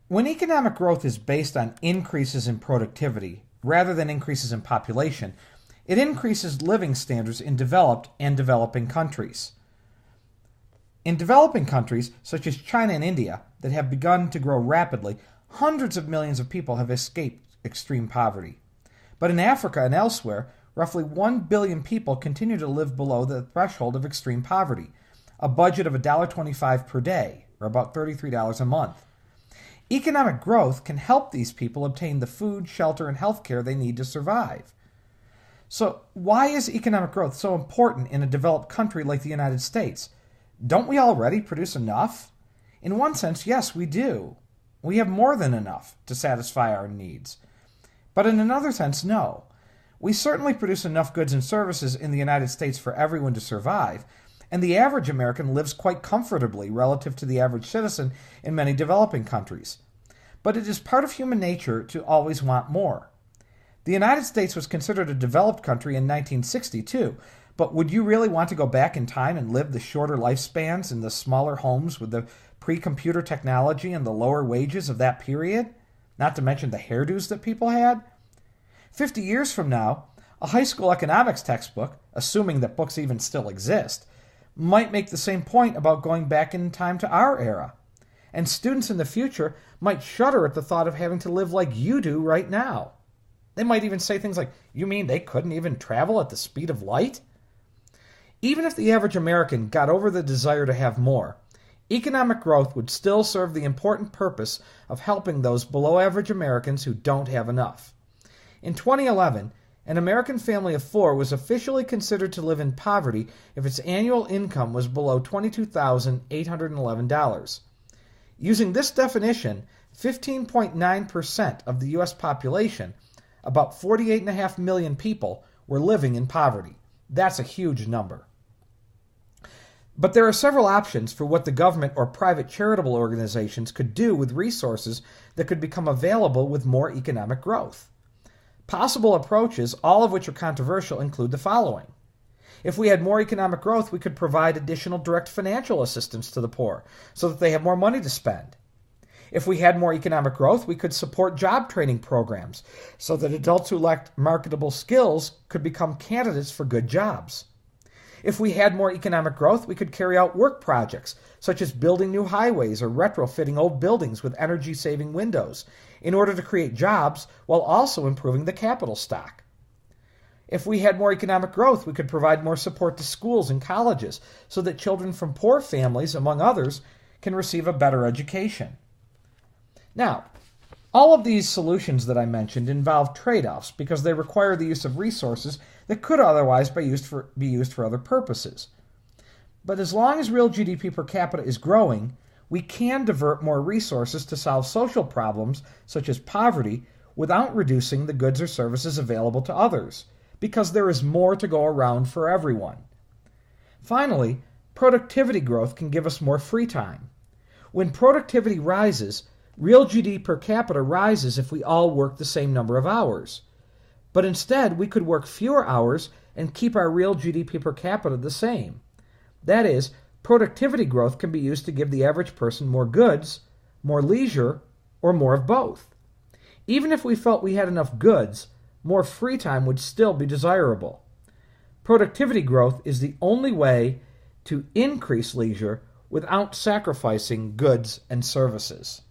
When economic growth is based on increases in productivity rather than increases in population, it increases living standards in developed and developing countries. In developing countries, such as China and India, that have begun to grow rapidly, hundreds of millions of people have escaped extreme poverty. But in Africa and elsewhere, roughly 1 billion people continue to live below the threshold of extreme poverty, a budget of $1.25 per day, or about $33 a month. Economic growth can help these people obtain the food, shelter, and health care they need to survive. So why is economic growth so important in a developed country like the United States? Don't we already produce enough? In one sense, yes, we do. We have more than enough to satisfy our needs. But in another sense, no. We certainly produce enough goods and services in the United States for everyone to survive, and the average American lives quite comfortably relative to the average citizen in many developing countries. But it is part of human nature to always want more. The United States was considered a developed country in 1962, but would you really want to go back in time and live the shorter lifespans in the smaller homes with the pre-computer technology and the lower wages of that period? Not to mention the hairdos that people had? 50 years from now, a high school economics textbook, assuming that books even still exist, might make the same point about going back in time to our era. And students in the future might shudder at the thought of having to live like you do right now. They might even say things like, "You mean they couldn't even travel at the speed of light?" Even if the average American got over the desire to have more, economic growth would still serve the important purpose of helping those below-average Americans who don't have enough. In 2011, an American family of four was officially considered to live in poverty if its annual income was below $22,811. Using this definition, 15.9% of the U.S. population, about 48.5 million people, were living in poverty. That's a huge number. But there are several options for what the government or private charitable organizations could do with resources that could become available with more economic growth. Possible approaches, all of which are controversial, include the following. If we had more economic growth, we could provide additional direct financial assistance to the poor so that they have more money to spend. If we had more economic growth, we could support job training programs so that adults who lacked marketable skills could become candidates for good jobs. If we had more economic growth, we could carry out work projects, such as building new highways or retrofitting old buildings with energy-saving windows, in order to create jobs while also improving the capital stock. If we had more economic growth, we could provide more support to schools and colleges so that children from poor families, among others, can receive a better education. Now, all of these solutions that I mentioned involve trade-offs because they require the use of resources that could otherwise be used for other purposes. But as long as real GDP per capita is growing, we can divert more resources to solve social problems such as poverty without reducing the goods or services available to others, because there is more to go around for everyone. Finally, productivity growth can give us more free time. When productivity rises, real GDP per capita rises if we all work the same number of hours. But instead, we could work fewer hours and keep our real GDP per capita the same. That is, productivity growth can be used to give the average person more goods, more leisure, or more of both. Even if we felt we had enough goods, more free time would still be desirable. Productivity growth is the only way to increase leisure without sacrificing goods and services.